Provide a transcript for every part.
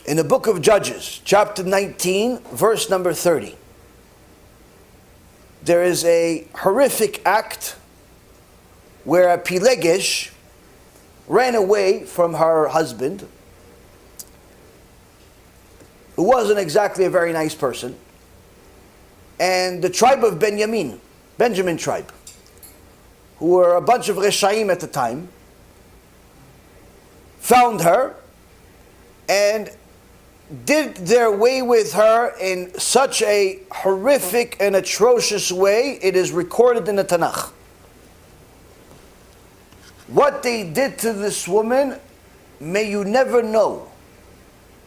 In the book of Judges, chapter 19, verse number 30, there is a horrific act where a Pilegesh ran away from her husband, who wasn't exactly a very nice person, and the tribe of Benjamin tribe, who were a bunch of Reshaim at the time, found her and did their way with her in such a horrific and atrocious way. It is recorded in the Tanakh. What they did to this woman, may you never know.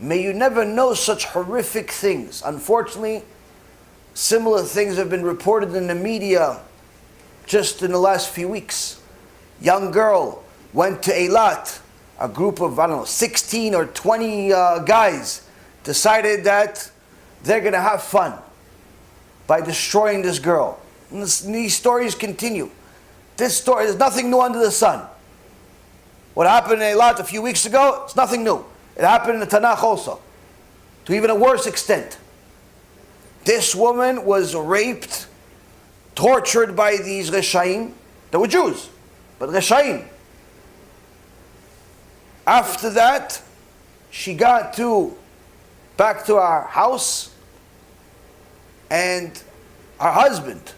May you never know such horrific things. Unfortunately, similar things have been reported in the media just in the last few weeks. Young girl went to Eilat. A group of, 16 or 20 guys decided that they're going to have fun by destroying this girl. And these stories continue. This story, there's nothing new under the sun. What happened in Eilat a few weeks ago, it's nothing new. It happened in the Tanakh also, to even a worse extent. This woman was raped, tortured by these Reshaim. They were Jews, but Reshaim. After that, she got back to our house, and her husband,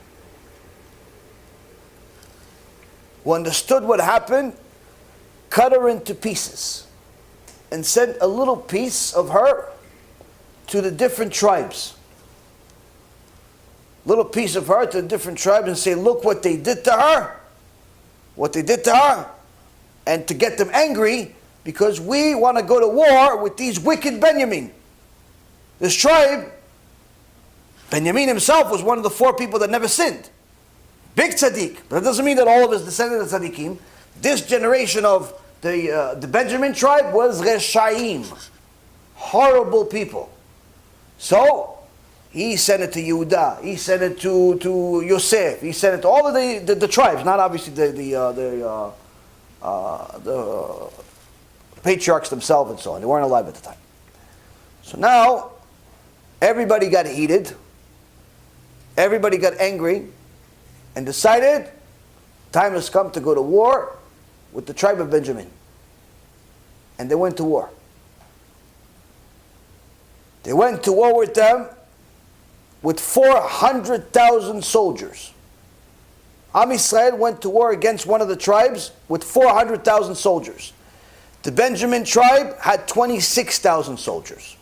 who understood what happened, cut her into pieces and sent a little piece of her to the different tribes. Little piece of her to the different tribes and say, look what they did to her. What they did to her. And to get them angry, because we want to go to war with these wicked Benjamin. This tribe, Benjamin himself was one of the 4 people that never sinned. Big tzaddik. But that doesn't mean that all of his descendants are tzaddikim. This generation of the Benjamin tribe was Reshaim. Horrible people. So, he sent it to Yehuda. He sent it to Yosef. He sent it to all of the tribes. Not obviously the patriarchs themselves and so on. They weren't alive at the time. So now, everybody got heated. Everybody got angry. And decided, time has come to go to war with the tribe of Benjamin. And they went to war. They went to war with them with 400,000 soldiers. Am Yisrael went to war against one of the tribes with 400,000 soldiers. The Benjamin tribe had 26,000 soldiers.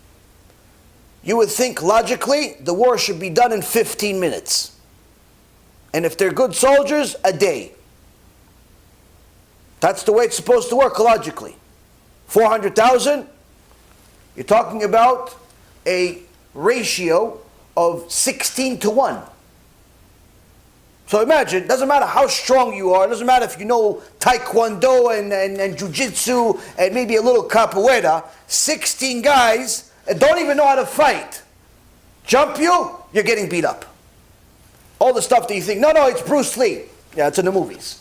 You would think logically the war should be done in 15 minutes. And if they're good soldiers, a day. That's the way it's supposed to work logically. 400,000, you're talking about a ratio of 16 to 1. So imagine, it doesn't matter how strong you are, it doesn't matter if you know taekwondo and jiu-jitsu and maybe a little capoeira, 16 guys that don't even know how to fight, jump you, you're getting beat up. All the stuff that you think, no, it's Bruce Lee. Yeah, it's in the movies.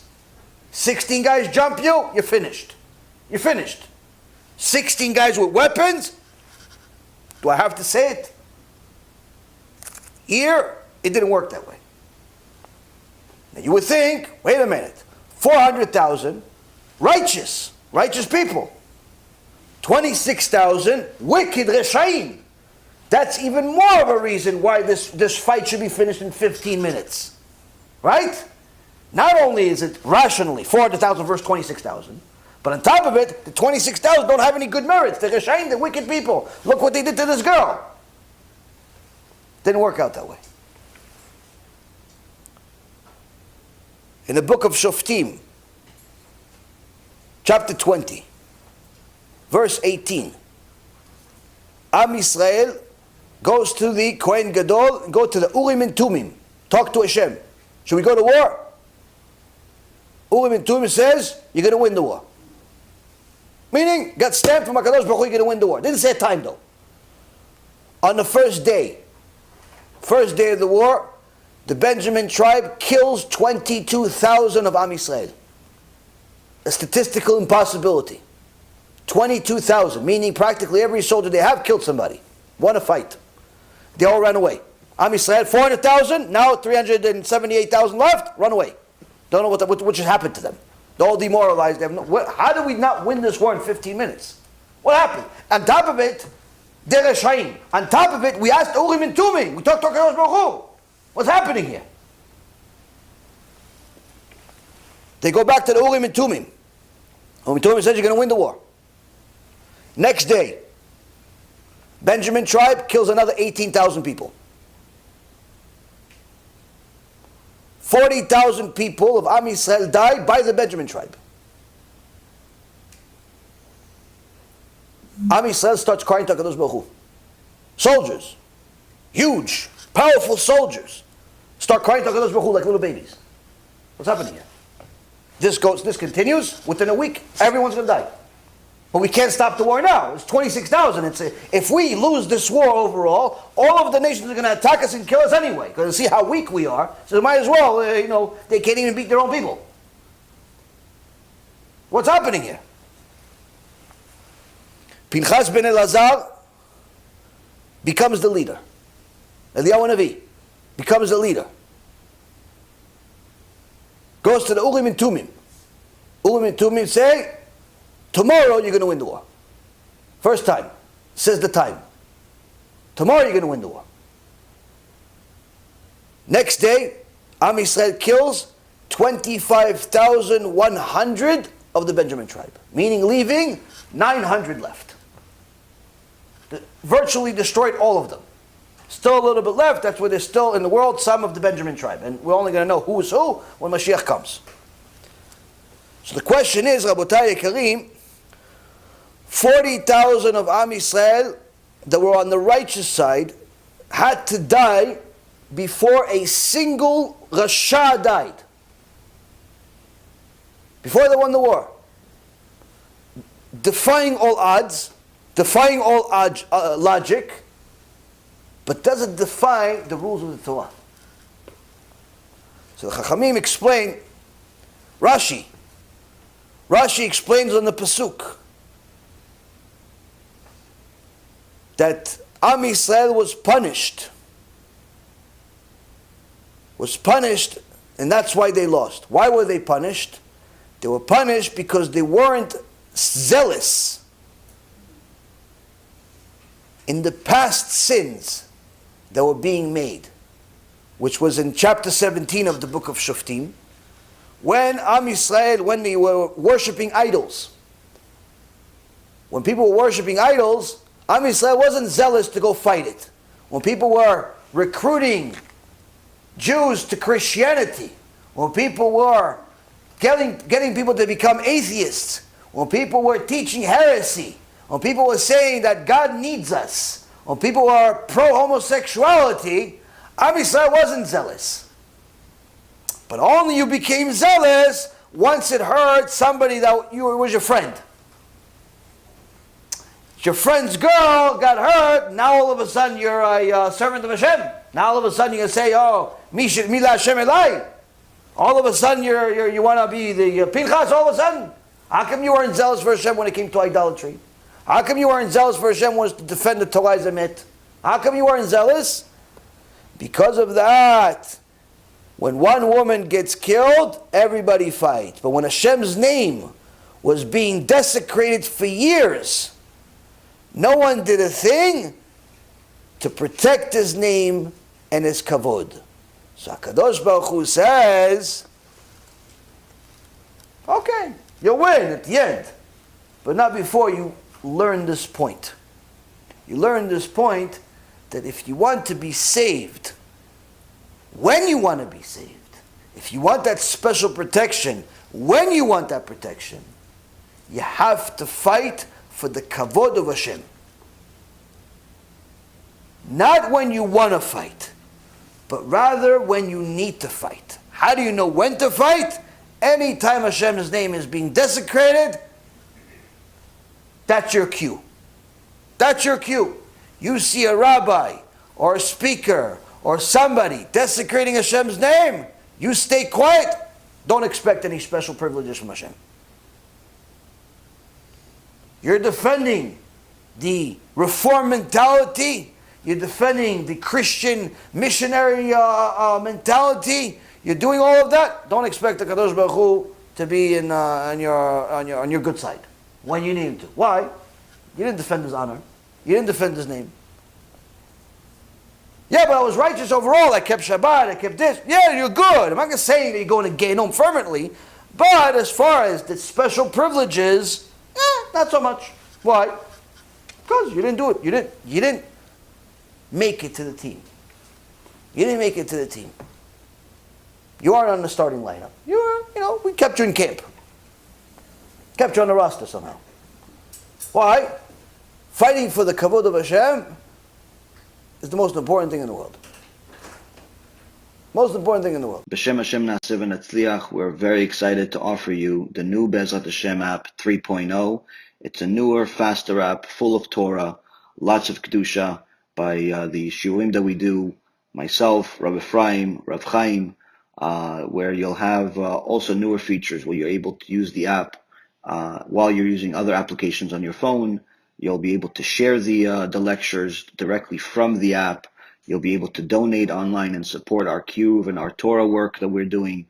16 guys jump you, you're finished. You're finished. 16 guys with weapons, do I have to say it? Here, it didn't work that way. Now you would think, wait a minute, 400,000 righteous people. 26,000 wicked Reshaim. That's even more of a reason why this fight should be finished in 15 minutes. Right? Not only is it rationally 400,000 versus 26,000, but on top of it, the 26,000 don't have any good merits. They're Reshaim, they're wicked people. Look what they did to this girl. Didn't work out that way. In the book of Shoftim, chapter 20, verse 18, Am Yisrael goes to the Kohen Gadol, go to the Urim and Tumim, talk to HaShem. Should we go to war? Urim and Tumim says, you're going to win the war. Meaning, got stamped from HaKadosh Baruch Hu, you're going to win the war. Didn't say a time though. On the first day of the war, the Benjamin tribe kills 22,000 of Am Yisrael. A statistical impossibility. 22,000, meaning practically every soldier they have killed somebody, won a fight. They all ran away. Am Yisrael, 400,000, now 378,000 left, run away. Don't know what just happened to them. They're all demoralized. They have how did we not win this war in 15 minutes? What happened? On top of it, Derech. On top of it, we asked Urim and Tumim. We talked to HaKadosh Baruch Hu. What's happening here? They go back to the Urim and Tumim. Urim and Tumim says you're going to win the war. Next day, Benjamin tribe kills another 18,000 people. 40,000 people of Am Yisrael died by the Benjamin tribe. Am Yisrael starts crying to HaKadosh Baruch Hu. Soldiers, huge, powerful soldiers, start crying to HaKadosh Baruch Hu like little babies. What's happening here? This continues. Within a week, everyone's going to die. But we can't stop the war now. It's 26,000. If we lose this war overall, all of the nations are going to attack us and kill us anyway. Because they see how weak we are. So they might as well, they can't even beat their own people. What's happening here? Pinchas ben Elazar becomes the leader. Eliyahu Navi becomes the leader. Goes to the Urim and Tumim. Urim and Tumim say, tomorrow you're going to win the war. First time. Says the time. Tomorrow you're going to win the war. Next day, Am Yisrael kills 25,100 of the Benjamin tribe. Meaning leaving 900 left. Virtually destroyed all of them. Still a little bit left. That's where there's still in the world some of the Benjamin tribe. And we're only going to know who is who when Mashiach comes. So the question is, Rabotai Yekarim, 40,000 of Am Yisrael that were on the righteous side had to die before a single Rasha died. Before they won the war. Defying all odds, defying all logic, but doesn't defy the rules of the Torah. So the Chachamim explain, Rashi explains on the Pasuk that Am Yisrael was punished, and that's why they lost. Why were they punished? They were punished because they weren't zealous in the past sins that were being made, which was in chapter 17 of the book of Shoftim, when Am Yisrael, when they were worshipping idols. When people were worshipping idols, Am Yisrael wasn't zealous to go fight it. When people were recruiting Jews to Christianity, when people were getting people to become atheists, when people were teaching heresy, when people were saying that God needs us, when people were pro-homosexuality, Am Yisrael wasn't zealous. But only you became zealous once it hurt somebody that was your friend. Your friend's girl got hurt, now all of a sudden you're a servant of Hashem. Now all of a sudden you're going to say, oh, Mila Hashem Elai. All of a sudden you want to be the Pinchas all of a sudden. How come you weren't zealous for Hashem when it came to idolatry? How come you weren't zealous for Hashem when it was to defend the Torah Emet? How come you weren't zealous? Because of that. When one woman gets killed, everybody fights. But when Hashem's name was being desecrated for years, no one did a thing to protect his name and his kavod. So HaKadosh Baruch Hu says, okay, you'll win at the end. But not before you learn this point. You learn this point that if you want to be saved, when you want to be saved, if you want that special protection, when you want that protection, you have to fight for the kavod of Hashem. Not when you want to fight, but rather when you need to fight. How do you know when to fight? Anytime Hashem's name is being desecrated, that's your cue. That's your cue. You see a rabbi or a speaker or somebody desecrating Hashem's name, you stay quiet. Don't expect any special privileges from Hashem. You're defending the reform mentality. You're defending the Christian missionary mentality. You're doing all of that. Don't expect the Kadosh Baruch Hu to be on your good side when you need him to. Why? You didn't defend his honor. You didn't defend his name. Yeah, but I was righteous overall. I kept Shabbat. I kept this. Yeah, you're good. I'm not going to say that you're going to gain home permanently. But as far as the special privileges, not so much. Why? Because you didn't do it. You didn't make it to the team. You didn't make it to the team. You aren't on the starting lineup. We kept you in camp. Kept you on the roster somehow. Why? Fighting for the kavod of HaShem is the most important thing in the world. Most important thing in the world. B'Shem Hashem Na'aseh V'Natzliach, we're very excited to offer you the new Be'ezrat Hashem app 3.0. It's a newer, faster app full of Torah, lots of Kedusha by the Shiurim that we do, myself, Rabbi Ephraim, Rav Chaim, where you'll have also newer features where you're able to use the app while you're using other applications on your phone. You'll be able to share the lectures directly from the app. You'll be able to donate online and support our Kiruv and our Torah work that we're doing.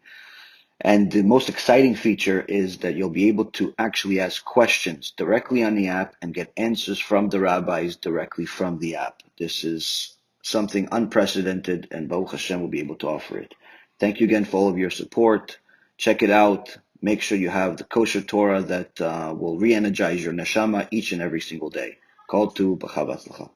And the most exciting feature is that you'll be able to actually ask questions directly on the app and get answers from the rabbis directly from the app. This is something unprecedented, and Baruch Hashem will be able to offer it. Thank you again for all of your support. Check it out. Make sure you have the kosher Torah that will re-energize your neshama each and every single day. Call to B'chava Tzlacha.